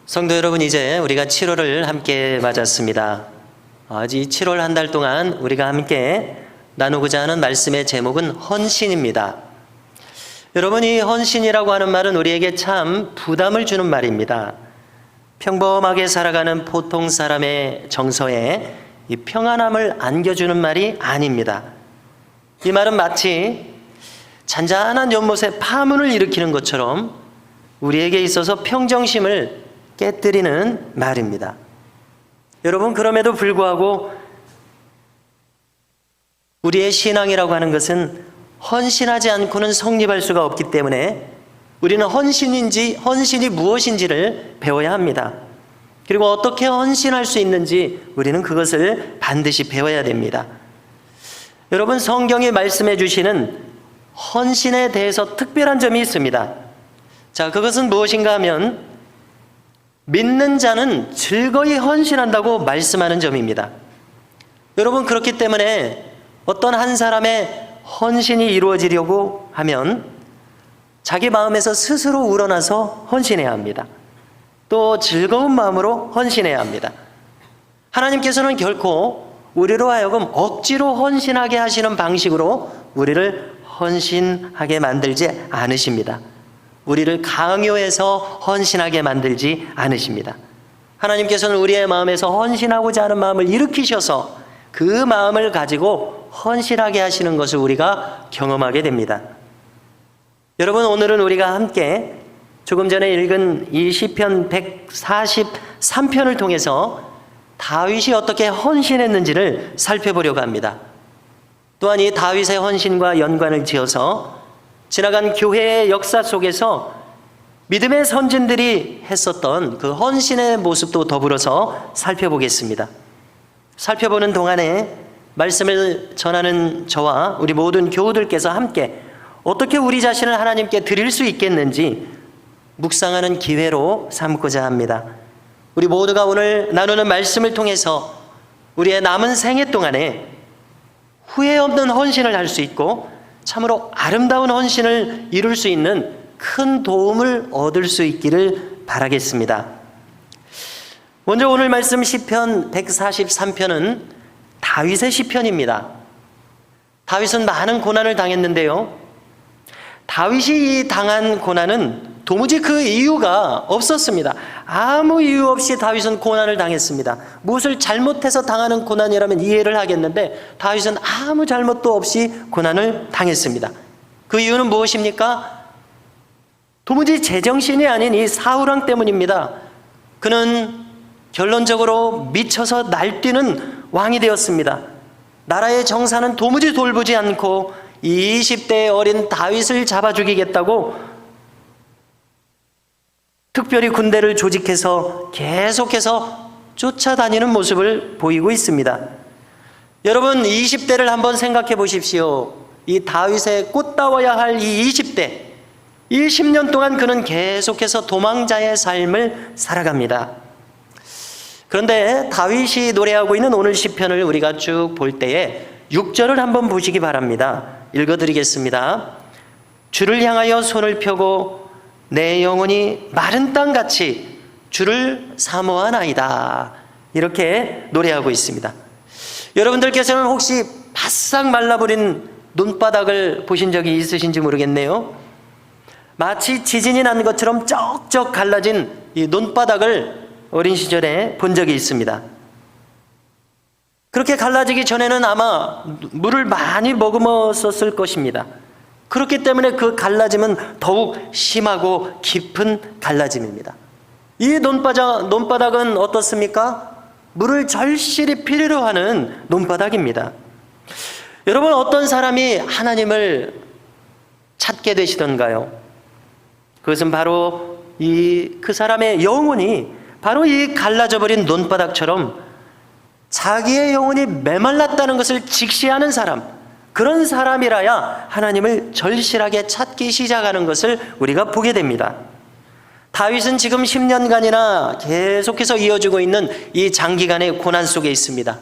성도 여러분, 이제 우리가 7월을 함께 맞았습니다. 이 7월 한 달 동안 우리가 함께 나누고자 하는 말씀의 제목은 헌신입니다. 여러분, 이 헌신이라고 하는 말은 우리에게 참 부담을 주는 말입니다. 평범하게 살아가는 보통 사람의 정서에 이 평안함을 안겨주는 말이 아닙니다. 이 말은 마치 잔잔한 연못에 파문을 일으키는 것처럼 우리에게 있어서 평정심을 깨뜨리는 말입니다. 여러분, 그럼에도 불구하고 우리의 신앙이라고 하는 것은 헌신하지 않고는 성립할 수가 없기 때문에 우리는 헌신이 무엇인지를 배워야 합니다. 그리고 어떻게 헌신할 수 있는지 우리는 그것을 반드시 배워야 됩니다. 여러분, 성경이 말씀해 주시는 헌신에 대해서 특별한 점이 있습니다. 자, 그것은 무엇인가 하면 믿는 자는 즐거이 헌신한다고 말씀하는 점입니다. 여러분, 그렇기 때문에 어떤 한 사람의 헌신이 이루어지려고 하면 자기 마음에서 스스로 우러나서 헌신해야 합니다. 또 즐거운 마음으로 헌신해야 합니다. 하나님께서는 결코 우리로 하여금 억지로 헌신하게 하시는 방식으로 우리를 헌신하게 만들지 않으십니다. 우리를 강요해서 헌신하게 만들지 않으십니다. 하나님께서는 우리의 마음에서 헌신하고자 하는 마음을 일으키셔서 그 마음을 가지고 헌신하게 하시는 것을 우리가 경험하게 됩니다. 여러분, 오늘은 우리가 함께 조금 전에 읽은 이 시편 143편을 통해서 다윗이 어떻게 헌신했는지를 살펴보려고 합니다. 또한 이 다윗의 헌신과 연관을 지어서 지나간 교회의 역사 속에서 믿음의 선진들이 했었던 그 헌신의 모습도 더불어서 살펴보겠습니다. 살펴보는 동안에 말씀을 전하는 저와 우리 모든 교우들께서 함께 어떻게 우리 자신을 하나님께 드릴 수 있겠는지 묵상하는 기회로 삼고자 합니다. 우리 모두가 오늘 나누는 말씀을 통해서 우리의 남은 생애 동안에 후회 없는 헌신을 할 수 있고 참으로 아름다운 헌신을 이룰 수 있는 큰 도움을 얻을 수 있기를 바라겠습니다. 먼저 오늘 말씀 시편 143편은 다윗의 시편입니다. 다윗은 많은 고난을 당했는데요, 다윗이 당한 고난은 도무지 그 이유가 없었습니다. 아무 이유 없이 다윗은 고난을 당했습니다. 무엇을 잘못해서 당하는 고난이라면 이해를 하겠는데 다윗은 아무 잘못도 없이 고난을 당했습니다. 그 이유는 무엇입니까? 도무지 제정신이 아닌 이 사울왕 때문입니다. 그는 결론적으로 미쳐서 날뛰는 왕이 되었습니다. 나라의 정사는 도무지 돌보지 않고 20대의 어린 다윗을 잡아 죽이겠다고 특별히 군대를 조직해서 계속해서 쫓아다니는 모습을 보이고 있습니다. 여러분, 20대를 한번 생각해 보십시오. 이 다윗의 꽃다워야 할 이 20대, 이 10년 동안 그는 계속해서 도망자의 삶을 살아갑니다. 그런데 다윗이 노래하고 있는 오늘 시편을 우리가 쭉 볼 때에 6절을 한번 보시기 바랍니다. 읽어드리겠습니다. 주를 향하여 손을 펴고 내 영혼이 마른 땅같이 주를 사모하나이다. 이렇게 노래하고 있습니다. 여러분들께서는 혹시 바싹 말라버린 논바닥을 보신 적이 있으신지 모르겠네요. 마치 지진이 난 것처럼 쩍쩍 갈라진 이 논바닥을 어린 시절에 본 적이 있습니다. 그렇게 갈라지기 전에는 아마 물을 많이 머금었었을 것입니다. 그렇기 때문에 그 갈라짐은 더욱 심하고 깊은 갈라짐입니다. 이 논바닥은 어떻습니까? 물을 절실히 필요로 하는 논바닥입니다. 여러분, 어떤 사람이 하나님을 찾게 되시던가요? 그것은 바로 그 사람의 영혼이 바로 이 갈라져 버린 논바닥처럼 자기의 영혼이 메말랐다는 것을 직시하는 사람, 그런 사람이라야 하나님을 절실하게 찾기 시작하는 것을 우리가 보게 됩니다. 다윗은 지금 10년간이나 계속해서 이어지고 있는 이 장기간의 고난 속에 있습니다.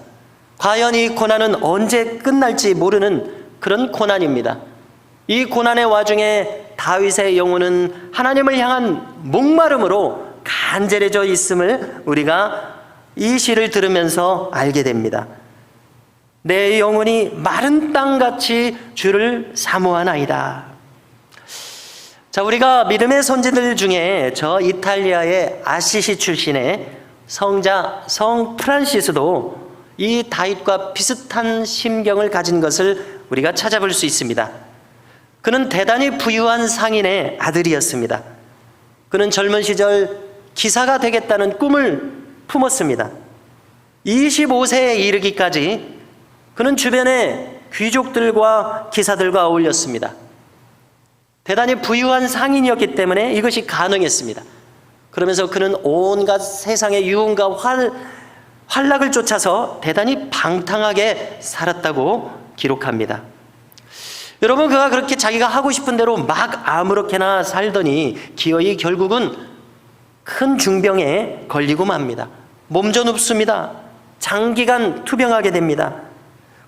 과연 이 고난은 언제 끝날지 모르는 그런 고난입니다. 이 고난의 와중에 다윗의 영혼은 하나님을 향한 목마름으로 간절해져 있음을 우리가 이 시를 들으면서 알게 됩니다. 내 영혼이 마른 땅같이 주를 사모하나이다. 자, 우리가 믿음의 선지들 중에 저 이탈리아의 아시시 출신의 성자 성 프란시스도 이 다윗과 비슷한 심경을 가진 것을 우리가 찾아볼 수 있습니다. 그는 대단히 부유한 상인의 아들이었습니다. 그는 젊은 시절 기사가 되겠다는 꿈을 품었습니다. 25세에 이르기까지 그는 주변의 귀족들과 기사들과 어울렸습니다. 대단히 부유한 상인이었기 때문에 이것이 가능했습니다. 그러면서 그는 온갖 세상의 유흥과 환락을 쫓아서 대단히 방탕하게 살았다고 기록합니다. 여러분, 그가 그렇게 자기가 하고 싶은 대로 막 아무렇게나 살더니 기어이 결국은 큰 중병에 걸리고 맙니다. 몸져 눕습니다. 장기간 투병하게 됩니다.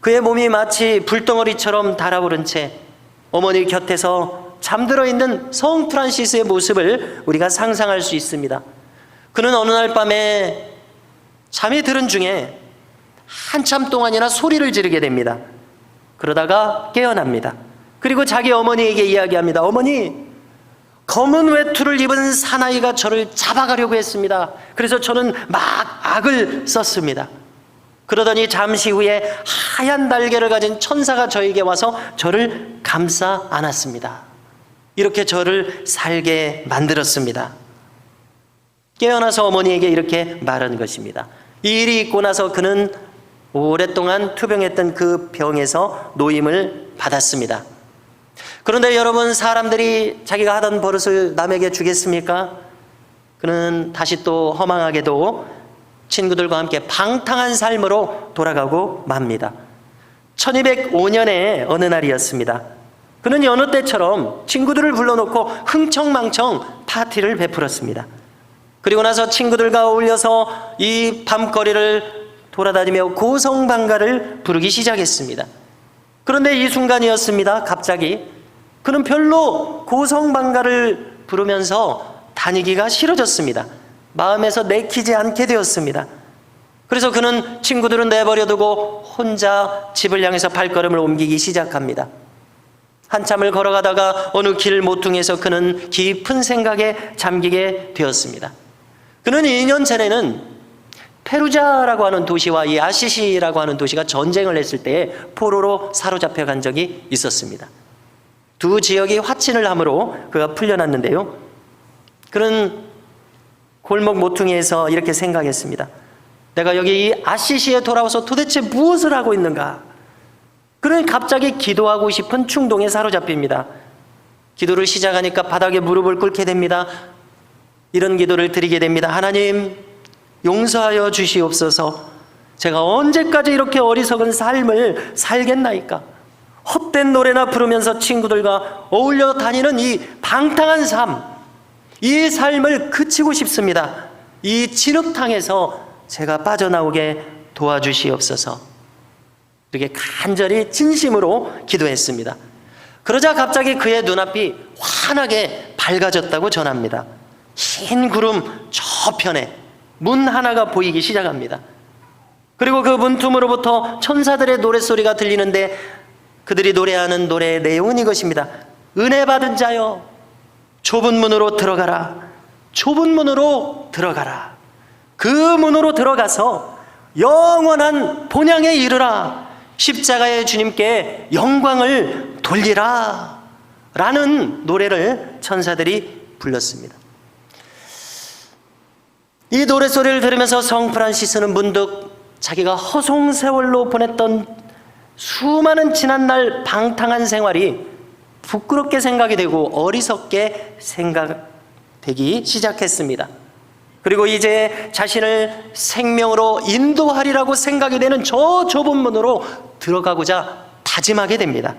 그의 몸이 마치 불덩어리처럼 달아오른 채 어머니 곁에서 잠들어 있는 성 프란시스의 모습을 우리가 상상할 수 있습니다. 그는 어느 날 밤에 잠이 들은 중에 한참 동안이나 소리를 지르게 됩니다. 그러다가 깨어납니다. 그리고 자기 어머니에게 이야기합니다. 어머니, 검은 외투를 입은 사나이가 저를 잡아가려고 했습니다. 그래서 저는 막 악을 썼습니다. 그러더니 잠시 후에 하얀 날개를 가진 천사가 저에게 와서 저를 감싸 안았습니다. 이렇게 저를 살게 만들었습니다. 깨어나서 어머니에게 이렇게 말한 것입니다. 이 일이 있고 나서 그는 오랫동안 투병했던 그 병에서 노임을 받았습니다. 그런데 여러분, 사람들이 자기가 하던 버릇을 남에게 주겠습니까? 그는 다시 또 허망하게도 친구들과 함께 방탕한 삶으로 돌아가고 맙니다. 1205년의 어느 날이었습니다. 그는 여느 때처럼 친구들을 불러놓고 흥청망청 파티를 베풀었습니다. 그리고 나서 친구들과 어울려서 이 밤거리를 돌아다니며 고성방가를 부르기 시작했습니다. 그런데 이 순간이었습니다. 갑자기 그는 별로 고성방가를 부르면서 다니기가 싫어졌습니다. 마음에서 내키지 않게 되었습니다. 그래서 그는 친구들은 내버려두고 혼자 집을 향해서 발걸음을 옮기기 시작합니다. 한참을 걸어가다가 어느 길 모퉁이에서 그는 깊은 생각에 잠기게 되었습니다. 그는 2년 전에는 페루자라고 하는 도시와 이 아시시라고 하는 도시가 전쟁을 했을 때 포로로 사로잡혀 간 적이 있었습니다. 두 지역이 화친을 함으로 그가 풀려났는데요. 그는 골목 모퉁이에서 이렇게 생각했습니다. 내가 여기 이 아시시에 돌아와서 도대체 무엇을 하고 있는가? 그는 갑자기 기도하고 싶은 충동에 사로잡힙니다. 기도를 시작하니까 바닥에 무릎을 꿇게 됩니다. 이런 기도를 드리게 됩니다. 하나님, 용서하여 주시옵소서. 제가 언제까지 이렇게 어리석은 삶을 살겠나이까? 헛된 노래나 부르면서 친구들과 어울려 다니는 이 방탕한 삶, 이 삶을 그치고 싶습니다. 이 진흙탕에서 제가 빠져나오게 도와주시옵소서. 이렇게 간절히 진심으로 기도했습니다. 그러자 갑자기 그의 눈앞이 환하게 밝아졌다고 전합니다. 흰 구름 저편에 문 하나가 보이기 시작합니다. 그리고 그 문틈으로부터 천사들의 노랫소리가 들리는데 그들이 노래하는 노래의 내용은 이것입니다. 은혜 받은 자여, 좁은 문으로 들어가라. 좁은 문으로 들어가라. 그 문으로 들어가서 영원한 본향에 이르라. 십자가의 주님께 영광을 돌리라. 라는 노래를 천사들이 불렀습니다. 이 노랫소리를 들으면서 성 프란시스는 문득 자기가 허송세월로 보냈던 수많은 지난날 방탕한 생활이 부끄럽게 생각이 되고 어리석게 생각되기 시작했습니다. 그리고 이제 자신을 생명으로 인도하리라고 생각이 되는 저 좁은 문으로 들어가고자 다짐하게 됩니다.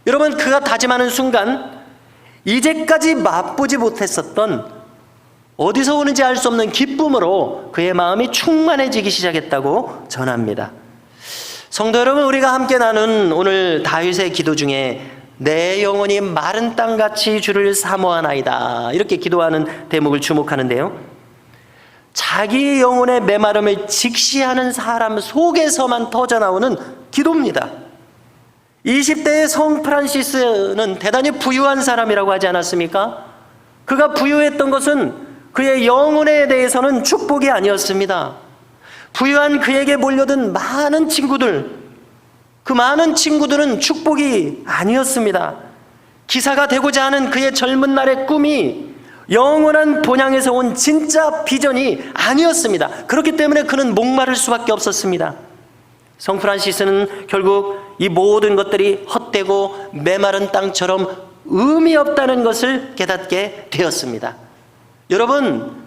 여러분, 그가 다짐하는 순간 이제까지 맛보지 못했었던 어디서 오는지 알 수 없는 기쁨으로 그의 마음이 충만해지기 시작했다고 전합니다. 성도 여러분, 우리가 함께 나눈 오늘 다윗의 기도 중에 내 영혼이 마른 땅같이 주를 사모하나이다, 이렇게 기도하는 대목을 주목하는데요. 자기 영혼의 메마름을 직시하는 사람 속에서만 터져나오는 기도입니다. 20대의 성 프란시스는 대단히 부유한 사람이라고 하지 않았습니까? 그가 부유했던 것은 그의 영혼에 대해서는 축복이 아니었습니다. 부유한 그에게 몰려든 많은 친구들, 그 많은 친구들은 축복이 아니었습니다. 기사가 되고자 하는 그의 젊은 날의 꿈이 영원한 본향에서 온 진짜 비전이 아니었습니다. 그렇기 때문에 그는 목마를 수밖에 없었습니다. 성 프란시스는 결국 이 모든 것들이 헛되고 메마른 땅처럼 의미 없다는 것을 깨닫게 되었습니다. 여러분,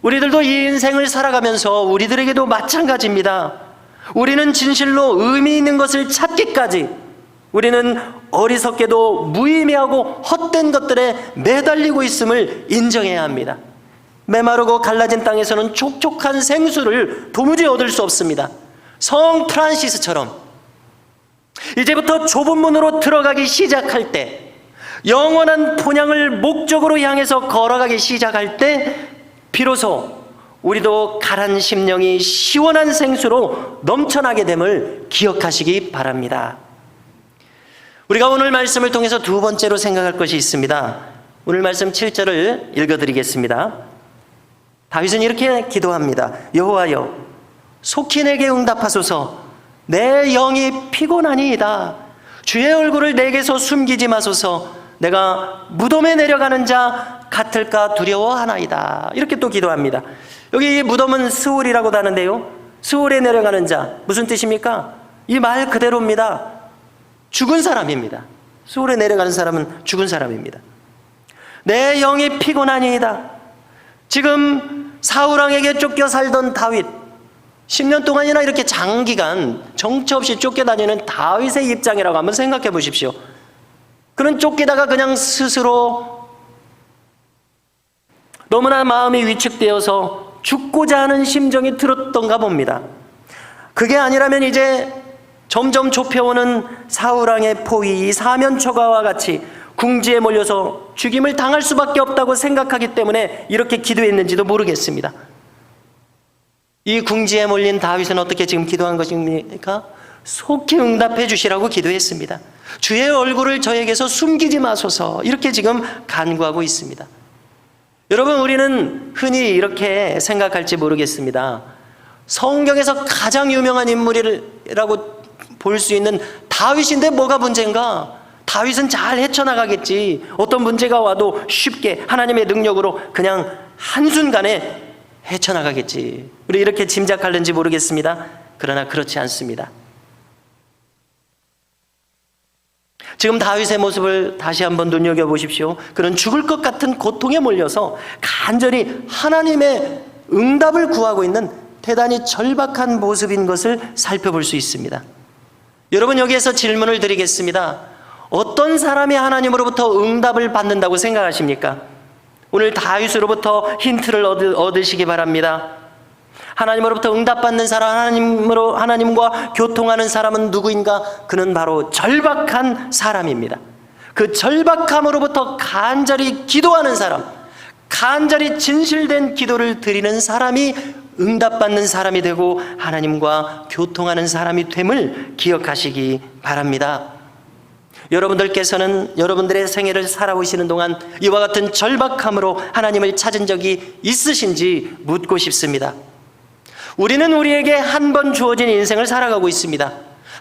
우리들도 이 인생을 살아가면서 우리들에게도 마찬가지입니다. 우리는 진실로 의미 있는 것을 찾기까지 우리는 어리석게도 무의미하고 헛된 것들에 매달리고 있음을 인정해야 합니다. 메마르고 갈라진 땅에서는 촉촉한 생수를 도무지 얻을 수 없습니다. 성 프란시스처럼 이제부터 좁은 문으로 들어가기 시작할 때, 영원한 본향을 목적으로 향해서 걸어가기 시작할 때 비로소 우리도 가란 심령이 시원한 생수로 넘쳐나게 됨을 기억하시기 바랍니다. 우리가 오늘 말씀을 통해서 두 번째로 생각할 것이 있습니다. 오늘 말씀 7절을 읽어드리겠습니다. 다윗은 이렇게 기도합니다. 여호와여, 속히 내게 응답하소서. 내 영이 피곤하니이다. 주의 얼굴을 내게서 숨기지 마소서. 내가 무덤에 내려가는 자 같을까 두려워하나이다. 이렇게 또 기도합니다. 여기 이 무덤은 스올이라고도 하는데요, 스올에 내려가는 자, 무슨 뜻입니까? 이 말 그대로입니다. 죽은 사람입니다. 스올에 내려가는 사람은 죽은 사람입니다. 내 영이 피곤하니이다. 지금 사울왕에게 쫓겨 살던 다윗, 10년 동안이나 이렇게 장기간 정처 없이 쫓겨다니는 다윗의 입장이라고 한번 생각해 보십시오. 그는 쫓기다가 그냥 스스로 너무나 마음이 위축되어서 죽고자 하는 심정이 들었던가 봅니다. 그게 아니라면 이제 점점 좁혀오는 사울왕의 포위, 이 사면초가와 같이 궁지에 몰려서 죽임을 당할 수밖에 없다고 생각하기 때문에 이렇게 기도했는지도 모르겠습니다. 이 궁지에 몰린 다윗은 어떻게 지금 기도한 것입니까? 속히 응답해 주시라고 기도했습니다. 주의 얼굴을 저에게서 숨기지 마소서, 이렇게 지금 간구하고 있습니다. 여러분, 우리는 흔히 이렇게 생각할지 모르겠습니다. 성경에서 가장 유명한 인물이라고 볼 수 있는 다윗인데 뭐가 문제인가? 다윗은 잘 헤쳐나가겠지. 어떤 문제가 와도 쉽게 하나님의 능력으로 그냥 한순간에 헤쳐나가겠지. 우리 이렇게 짐작하는지 모르겠습니다. 그러나 그렇지 않습니다. 지금 다윗의 모습을 다시 한번 눈여겨보십시오. 그는 죽을 것 같은 고통에 몰려서 간절히 하나님의 응답을 구하고 있는 대단히 절박한 모습인 것을 살펴볼 수 있습니다. 여러분, 여기에서 질문을 드리겠습니다. 어떤 사람이 하나님으로부터 응답을 받는다고 생각하십니까? 오늘 다윗으로부터 힌트를 얻으시기 바랍니다. 하나님으로부터 응답받는 사람, 하나님과 교통하는 사람은 누구인가? 그는 바로 절박한 사람입니다. 그 절박함으로부터 간절히 기도하는 사람, 간절히 진실된 기도를 드리는 사람이 응답받는 사람이 되고 하나님과 교통하는 사람이 됨을 기억하시기 바랍니다. 여러분들께서는 여러분들의 생애를 살아오시는 동안 이와 같은 절박함으로 하나님을 찾은 적이 있으신지 묻고 싶습니다. 우리는 우리에게 한 번 주어진 인생을 살아가고 있습니다.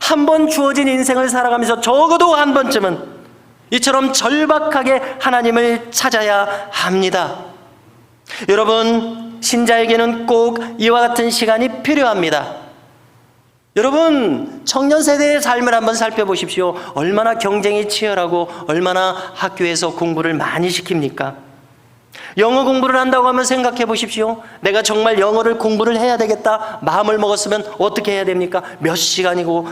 한 번 주어진 인생을 살아가면서 적어도 한 번쯤은 이처럼 절박하게 하나님을 찾아야 합니다. 여러분, 신자에게는 꼭 이와 같은 시간이 필요합니다. 여러분, 청년 세대의 삶을 한번 살펴보십시오. 얼마나 경쟁이 치열하고 얼마나 학교에서 공부를 많이 시킵니까? 영어 공부를 한다고 하면 생각해 보십시오. 내가 정말 영어를 공부를 해야 되겠다 마음을 먹었으면 어떻게 해야 됩니까? 몇 시간이고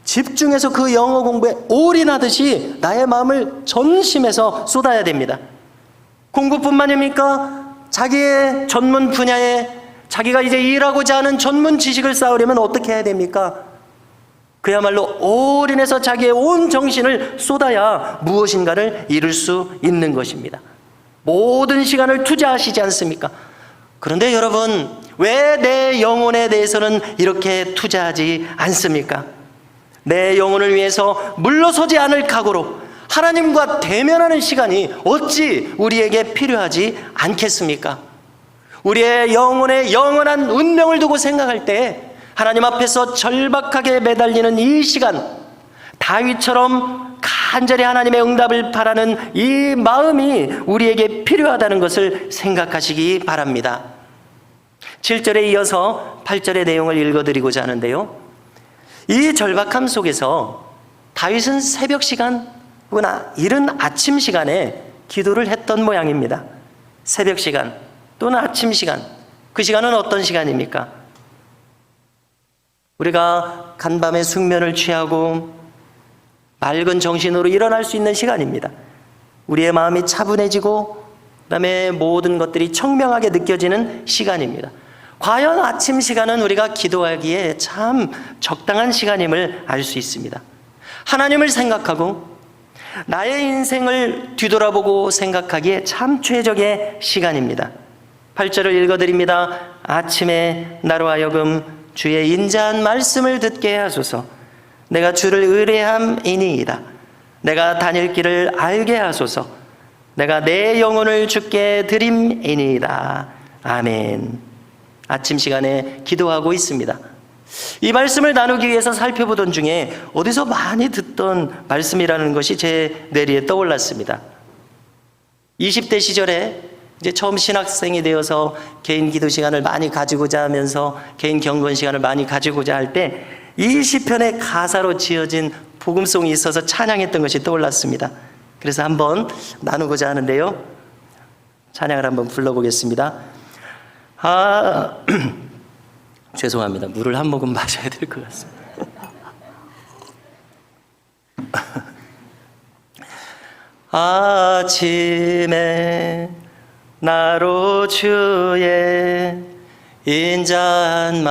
집중해서 그 영어 공부에 올인하듯이 나의 마음을 전심해서 쏟아야 됩니다. 공부뿐만입니까? 자기의 전문 분야에 자기가 이제 일하고자 하는 전문 지식을 쌓으려면 어떻게 해야 됩니까? 그야말로 올인해서 자기의 온 정신을 쏟아야 무엇인가를 이룰 수 있는 것입니다. 모든 시간을 투자하시지 않습니까? 그런데 여러분, 왜 내 영혼에 대해서는 이렇게 투자하지 않습니까? 내 영혼을 위해서 물러서지 않을 각오로 하나님과 대면하는 시간이 어찌 우리에게 필요하지 않겠습니까? 우리의 영혼의 영원한 운명을 두고 생각할 때 하나님 앞에서 절박하게 매달리는 이 시간, 다윗처럼 간절히 하나님의 응답을 바라는 이 마음이 우리에게 필요하다는 것을 생각하시기 바랍니다. 7절에 이어서 8절의 내용을 읽어드리고자 하는데요, 이 절박함 속에서 다윗은 새벽 시간 혹은 이른 아침 시간에 기도를 했던 모양입니다. 새벽 시간 또는 아침 시간, 그 시간은 어떤 시간입니까? 우리가 간밤에 숙면을 취하고 맑은 정신으로 일어날 수 있는 시간입니다. 우리의 마음이 차분해지고 그다음에 모든 것들이 청명하게 느껴지는 시간입니다. 과연 아침 시간은 우리가 기도하기에 참 적당한 시간임을 알 수 있습니다. 하나님을 생각하고 나의 인생을 뒤돌아보고 생각하기에 참 최적의 시간입니다. 8절을 읽어드립니다. 아침에 나로 하여금 주의 인자한 말씀을 듣게 하소서. 내가 주를 의뢰함이니이다. 내가 다닐 길을 알게 하소서. 내가 내 영혼을 주께 드림이니이다. 아멘. 아침 시간에 기도하고 있습니다. 이 말씀을 나누기 위해서 살펴보던 중에 어디서 많이 듣던 말씀이라는 것이 제 뇌리에 떠올랐습니다. 20대 시절에 이제 처음 신학생이 되어서 개인 기도 시간을 많이 가지고자 하면서 개인 경건 시간을 많이 가지고자 할 때 이 시편의 가사로 지어진 복음송이 있어서 찬양했던 것이 떠올랐습니다. 그래서 한번 나누고자 하는데요, 찬양을 한번 불러보겠습니다. 죄송합니다. 물을 한 모금 마셔야 될 것 같습니다. 아침에 나로 주의 인자한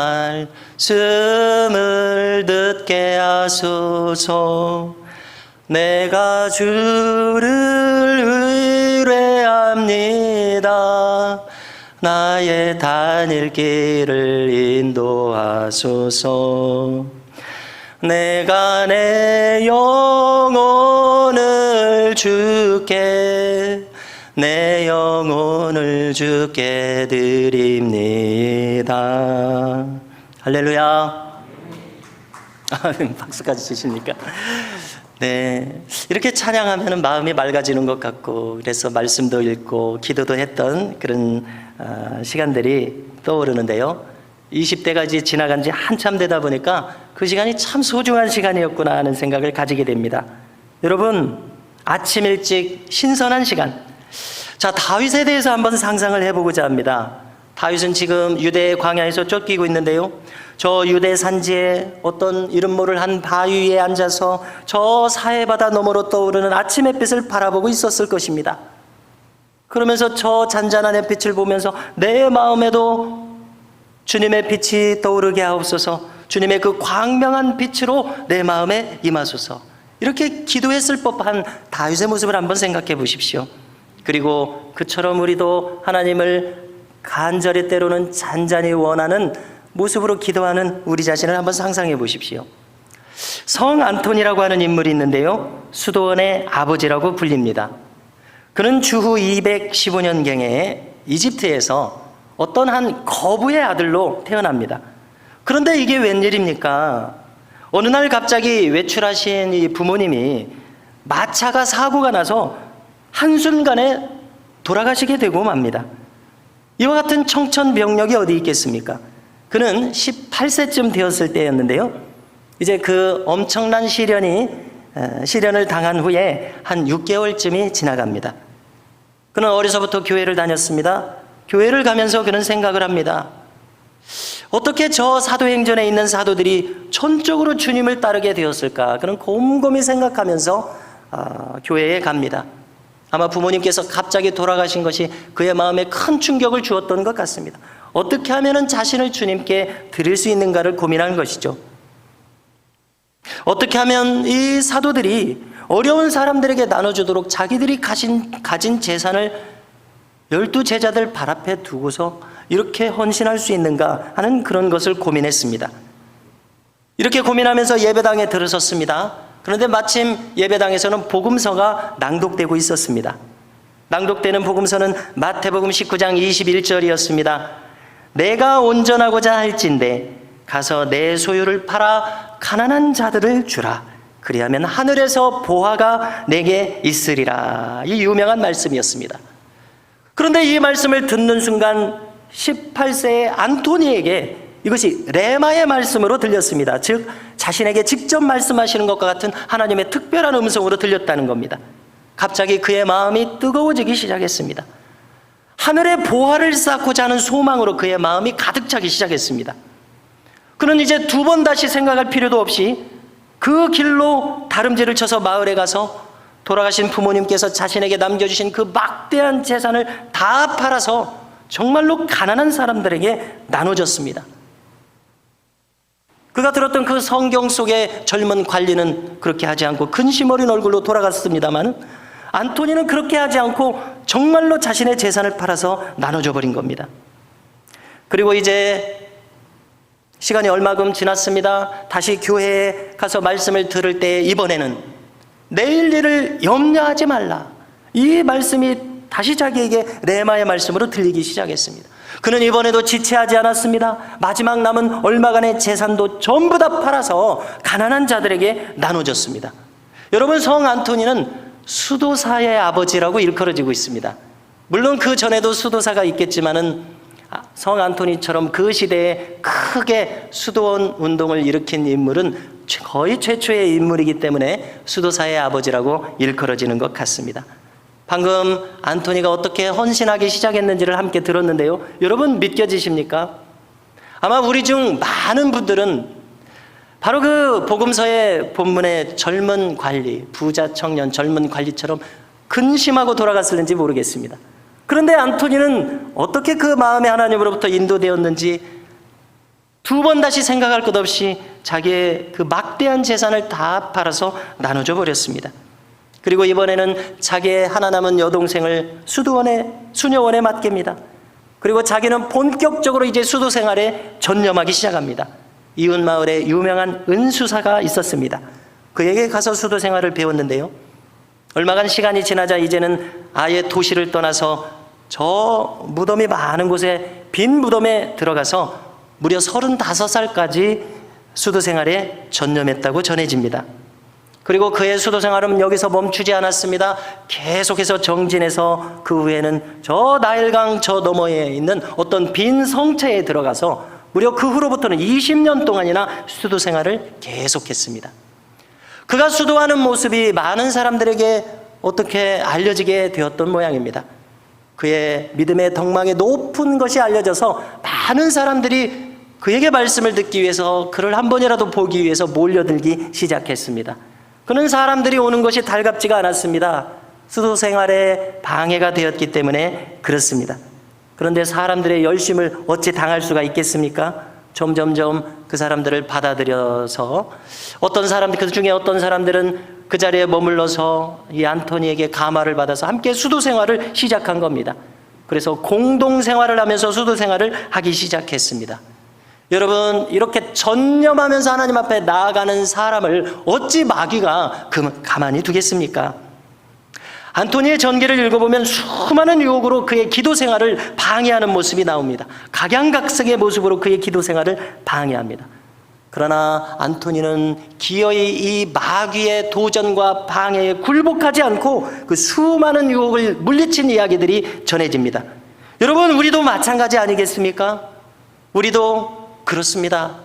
말씀을 듣게 하소서. 내가 주를 의뢰합니다. 나의 다닐 길을 인도하소서. 내가 내 영혼을 주께, 내 영혼을 주께 드립니다. 할렐루야. 박수까지 치십니까? 네, 이렇게 찬양하면 마음이 맑아지는 것 같고, 그래서 말씀도 읽고 기도도 했던 그런 시간들이 떠오르는데요, 20대가 이제 지나간 지 한참 되다 보니까 그 시간이 참 소중한 시간이었구나 하는 생각을 가지게 됩니다. 여러분, 아침 일찍 신선한 시간. 자, 다윗에 대해서 한번 상상을 해보고자 합니다. 다윗은 지금 유대 광야에서 쫓기고 있는데요, 저 유대 산지에 어떤 이름 모를 한 바위 위에 앉아서 저 사해바다 너머로 떠오르는 아침 햇빛을 바라보고 있었을 것입니다. 그러면서 저 잔잔한 햇빛을 보면서 내 마음에도 주님의 빛이 떠오르게 하옵소서, 주님의 그 광명한 빛으로 내 마음에 임하소서, 이렇게 기도했을 법한 다윗의 모습을 한번 생각해 보십시오. 그리고 그처럼 우리도 하나님을 간절히 때로는 잔잔히 원하는 모습으로 기도하는 우리 자신을 한번 상상해 보십시오. 성 안톤이라고 하는 인물이 있는데요, 수도원의 아버지라고 불립니다. 그는 주후 215년경에 이집트에서 어떤 한 거부의 아들로 태어납니다. 그런데 이게 웬일입니까? 어느 날 갑자기 외출하신 이 부모님이 마차가 사고가 나서 한순간에 돌아가시게 되고 맙니다. 이와 같은 청천벽력이 어디 있겠습니까? 그는 18세쯤 되었을 때였는데요, 이제 그 엄청난 시련을 당한 후에 한 6개월쯤이 지나갑니다. 그는 어려서부터 교회를 다녔습니다. 교회를 가면서 그는 생각을 합니다. 어떻게 저 사도행전에 있는 사도들이 전적으로 주님을 따르게 되었을까? 그는 곰곰이 생각하면서 교회에 갑니다. 아마 부모님께서 갑자기 돌아가신 것이 그의 마음에 큰 충격을 주었던 것 같습니다. 어떻게 하면 자신을 주님께 드릴 수 있는가를 고민한 것이죠. 어떻게 하면 이 사도들이 어려운 사람들에게 나눠주도록 자기들이 가진 재산을 12 제자들 발 앞에 두고서 이렇게 헌신할 수 있는가 하는 그런 것을 고민했습니다. 이렇게 고민하면서 예배당에 들어섰습니다. 그런데 마침 예배당에서는 복음서가 낭독되고 있었습니다. 낭독되는 복음서는 마태복음 19장 21절이었습니다. 내가 온전하고자 할진대 가서 내 소유를 팔아 가난한 자들을 주라. 그리하면 하늘에서 보화가 내게 있으리라. 이 유명한 말씀이었습니다. 그런데 이 말씀을 듣는 순간 18세의 안토니에게 이것이 레마의 말씀으로 들렸습니다. 즉 자신에게 직접 말씀하시는 것과 같은 하나님의 특별한 음성으로 들렸다는 겁니다. 갑자기 그의 마음이 뜨거워지기 시작했습니다. 하늘의 보화를 쌓고자 하는 소망으로 그의 마음이 가득 차기 시작했습니다. 그는 이제 두 번 다시 생각할 필요도 없이 그 길로 다름질을 쳐서 마을에 가서 돌아가신 부모님께서 자신에게 남겨주신 그 막대한 재산을 다 팔아서 정말로 가난한 사람들에게 나눠줬습니다. 그가 들었던 그 성경 속의 젊은 관리는 그렇게 하지 않고 근심 어린 얼굴로 돌아갔습니다만 안토니는 그렇게 하지 않고 정말로 자신의 재산을 팔아서 나눠줘 버린 겁니다. 그리고 이제 시간이 얼마금 지났습니다. 다시 교회에 가서 말씀을 들을 때 이번에는 내일 일을 염려하지 말라. 이 말씀이 다시 자기에게 레마의 말씀으로 들리기 시작했습니다. 그는 이번에도 지체하지 않았습니다. 마지막 남은 얼마간의 재산도 전부 다 팔아서 가난한 자들에게 나눠줬습니다. 여러분, 성 안토니는 수도사의 아버지라고 일컬어지고 있습니다. 물론 그 전에도 수도사가 있겠지만은 성 안토니처럼 그 시대에 크게 수도원 운동을 일으킨 인물은 거의 최초의 인물이기 때문에 수도사의 아버지라고 일컬어지는 것 같습니다. 방금 안토니가 어떻게 헌신하기 시작했는지를 함께 들었는데요. 여러분 믿겨지십니까? 아마 우리 중 많은 분들은 바로 그 복음서의 본문의 젊은 관리, 부자 청년 젊은 관리처럼 근심하고 돌아갔을는지 모르겠습니다. 그런데 안토니는 어떻게 그 마음의 하나님으로부터 인도되었는지 두 번 다시 생각할 것 없이 자기의 그 막대한 재산을 다 팔아서 나눠줘 버렸습니다. 그리고 이번에는 자기의 하나 남은 여동생을 수녀원에 맡깁니다. 그리고 자기는 본격적으로 이제 수도 생활에 전념하기 시작합니다. 이웃 마을에 유명한 은수사가 있었습니다. 그에게 가서 수도 생활을 배웠는데요. 얼마간 시간이 지나자 이제는 아예 도시를 떠나서 저 무덤이 많은 곳에 빈 무덤에 들어가서 무려 35살까지 수도 생활에 전념했다고 전해집니다. 그리고 그의 수도 생활은 여기서 멈추지 않았습니다. 계속해서 정진해서 그 후에는 저 나일강 저 너머에 있는 어떤 빈 성체에 들어가서 무려 그 후로부터는 20년 동안이나 수도 생활을 계속했습니다. 그가 수도하는 모습이 많은 사람들에게 어떻게 알려지게 되었던 모양입니다. 그의 믿음의 덕망이 높은 것이 알려져서 많은 사람들이 그에게 말씀을 듣기 위해서 그를 한 번이라도 보기 위해서 몰려들기 시작했습니다. 그는 사람들이 오는 것이 달갑지가 않았습니다. 수도 생활에 방해가 되었기 때문에 그렇습니다. 그런데 사람들의 열심을 어찌 당할 수가 있겠습니까? 점점점 그 사람들을 받아들여서 그 중에 어떤 사람들은 그 자리에 머물러서 이 안토니에게 감화를 받아서 함께 수도 생활을 시작한 겁니다. 그래서 공동 생활을 하면서 수도 생활을 하기 시작했습니다. 여러분, 이렇게 전념하면서 하나님 앞에 나아가는 사람을 어찌 마귀가 가만히 두겠습니까? 안토니의 전기를 읽어보면 수많은 유혹으로 그의 기도 생활을 방해하는 모습이 나옵니다. 각양각색의 모습으로 그의 기도 생활을 방해합니다. 그러나 안토니는 기어이 이 마귀의 도전과 방해에 굴복하지 않고 그 수많은 유혹을 물리친 이야기들이 전해집니다. 여러분, 우리도 마찬가지 아니겠습니까? 우리도 그렇습니다.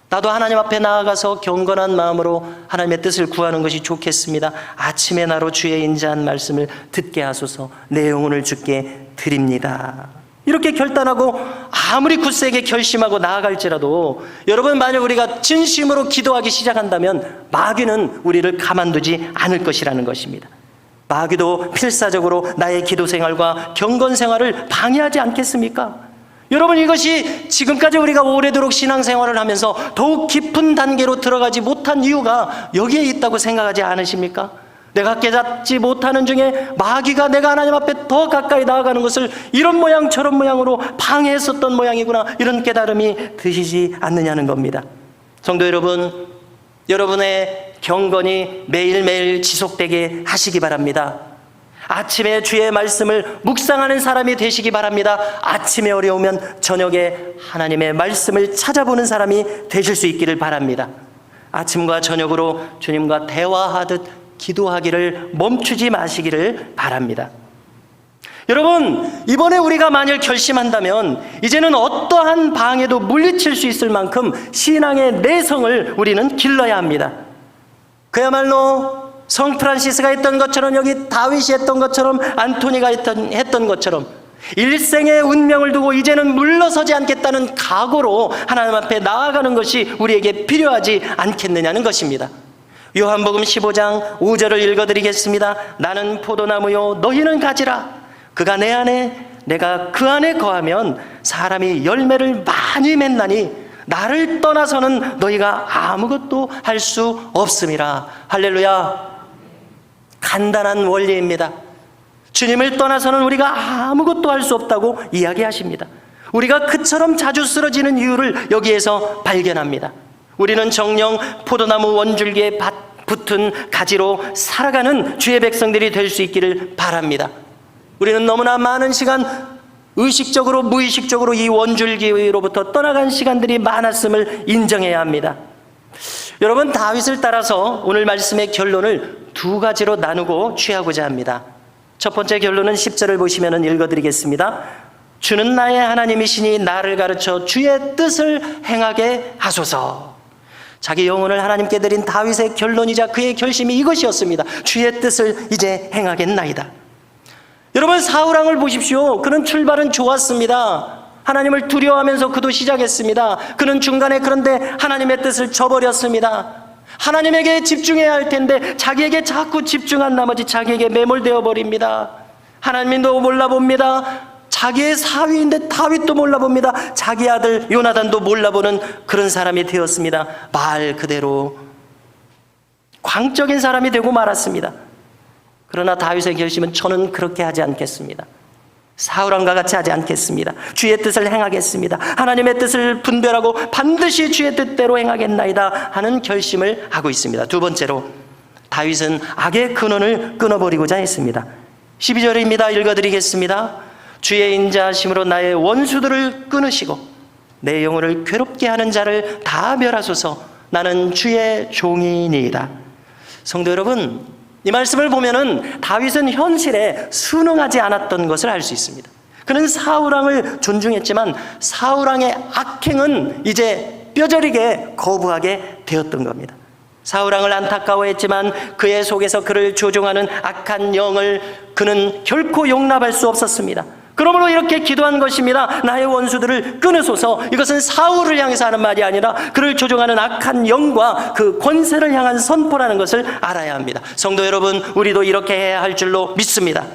나도 하나님 앞에 나아가서 경건한 마음으로 하나님의 뜻을 구하는 것이 좋겠습니다. 아침에 나로 주의 인자한 말씀을 듣게 하소서. 내 영혼을 주께 드립니다. 이렇게 결단하고 아무리 굳세게 결심하고 나아갈지라도 여러분, 만약 우리가 진심으로 기도하기 시작한다면 마귀는 우리를 가만두지 않을 것이라는 것입니다. 마귀도 필사적으로 나의 기도 생활과 경건 생활을 방해하지 않겠습니까? 여러분, 이것이 지금까지 우리가 오래도록 신앙생활을 하면서 더욱 깊은 단계로 들어가지 못한 이유가 여기에 있다고 생각하지 않으십니까? 내가 깨닫지 못하는 중에 마귀가 내가 하나님 앞에 더 가까이 나아가는 것을 이런 모양 저런 모양으로 방해했었던 모양이구나, 이런 깨달음이 드시지 않느냐는 겁니다. 성도 여러분, 여러분의 경건이 매일매일 지속되게 하시기 바랍니다. 아침에 주의 말씀을 묵상하는 사람이 되시기 바랍니다. 아침에 어려우면 저녁에 하나님의 말씀을 찾아보는 사람이 되실 수 있기를 바랍니다. 아침과 저녁으로 주님과 대화하듯 기도하기를 멈추지 마시기를 바랍니다. 여러분, 이번에 우리가 만일 결심한다면 이제는 어떠한 방해도 물리칠 수 있을 만큼 신앙의 내성을 우리는 길러야 합니다. 그야말로 성 프란시스가 했던 것처럼, 여기 다윗이 했던 것처럼, 안토니가 했던 것처럼 일생의 운명을 두고 이제는 물러서지 않겠다는 각오로 하나님 앞에 나아가는 것이 우리에게 필요하지 않겠느냐는 것입니다. 요한복음 15장 5절을 읽어드리겠습니다. 나는 포도나무요 너희는 가지라. 그가 내 안에 내가 그 안에 거하면 사람이 열매를 많이 맺나니 나를 떠나서는 너희가 아무것도 할 수 없음이라. 할렐루야. 간단한 원리입니다. 주님을 떠나서는 우리가 아무것도 할 수 없다고 이야기하십니다. 우리가 그처럼 자주 쓰러지는 이유를 여기에서 발견합니다. 우리는 정녕 포도나무 원줄기에 붙은 가지로 살아가는 주의 백성들이 될 수 있기를 바랍니다. 우리는 너무나 많은 시간 의식적으로 무의식적으로 이 원줄기로부터 떠나간 시간들이 많았음을 인정해야 합니다. 여러분, 다윗을 따라서 오늘 말씀의 결론을 두 가지로 나누고 취하고자 합니다. 첫 번째 결론은 10절을 보시면 읽어드리겠습니다. 주는 나의 하나님이시니 나를 가르쳐 주의 뜻을 행하게 하소서. 자기 영혼을 하나님께 드린 다윗의 결론이자 그의 결심이 이것이었습니다. 주의 뜻을 이제 행하겠나이다. 여러분, 사울왕을 보십시오. 그는 출발은 좋았습니다. 하나님을 두려워하면서 그도 시작했습니다. 그는 중간에 그런데 하나님의 뜻을 저버렸습니다. 하나님에게 집중해야 할 텐데 자기에게 자꾸 집중한 나머지 자기에게 매몰되어 버립니다. 하나님도 몰라봅니다. 자기의 사위인데 다윗도 몰라봅니다. 자기 아들 요나단도 몰라보는 그런 사람이 되었습니다. 말 그대로 광적인 사람이 되고 말았습니다. 그러나 다윗의 결심은 저는 그렇게 하지 않겠습니다. 사울왕과 같이 하지 않겠습니다. 주의 뜻을 행하겠습니다. 하나님의 뜻을 분별하고 반드시 주의 뜻대로 행하겠나이다 하는 결심을 하고 있습니다. 두 번째로, 다윗은 악의 근원을 끊어버리고자 했습니다. 12절입니다. 읽어드리겠습니다. 주의 인자하심으로 나의 원수들을 끊으시고 내 영혼을 괴롭게 하는 자를 다 멸하소서. 나는 주의 종이니이다. 성도 여러분, 이 말씀을 보면은 다윗은 현실에 순응하지 않았던 것을 알 수 있습니다. 그는 사울왕을 존중했지만 사울왕의 악행은 이제 뼈저리게 거부하게 되었던 겁니다. 사울왕을 안타까워했지만 그의 속에서 그를 조종하는 악한 영을 그는 결코 용납할 수 없었습니다. 그러므로 이렇게 기도한 것입니다. 나의 원수들을 끊으소서. 이것은 사울을 향해서 하는 말이 아니라 그를 조종하는 악한 영과 그 권세를 향한 선포라는 것을 알아야 합니다. 성도 여러분, 우리도 이렇게 해야 할 줄로 믿습니다.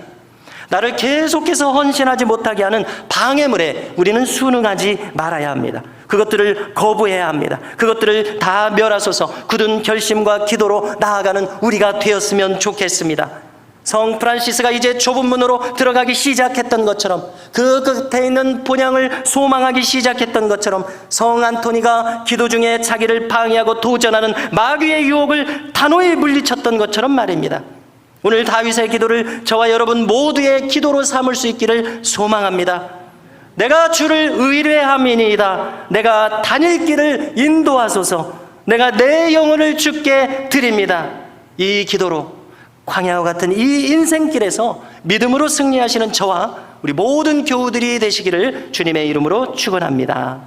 나를 계속해서 헌신하지 못하게 하는 방해물에 우리는 순응하지 말아야 합니다. 그것들을 거부해야 합니다. 그것들을 다 멸하소서. 굳은 결심과 기도로 나아가는 우리가 되었으면 좋겠습니다. 성 프란시스가 이제 좁은 문으로 들어가기 시작했던 것처럼, 그 끝에 있는 본향을 소망하기 시작했던 것처럼, 성 안토니가 기도 중에 자기를 방해하고 도전하는 마귀의 유혹을 단호히 물리쳤던 것처럼 말입니다. 오늘 다윗의 기도를 저와 여러분 모두의 기도로 삼을 수 있기를 소망합니다. 내가 주를 의뢰함이니이다. 내가 다닐 길을 인도하소서. 내가 내 영혼을 주께 드립니다. 이 기도로 광야와 같은 이 인생길에서 믿음으로 승리하시는 저와 우리 모든 교우들이 되시기를 주님의 이름으로 축원합니다.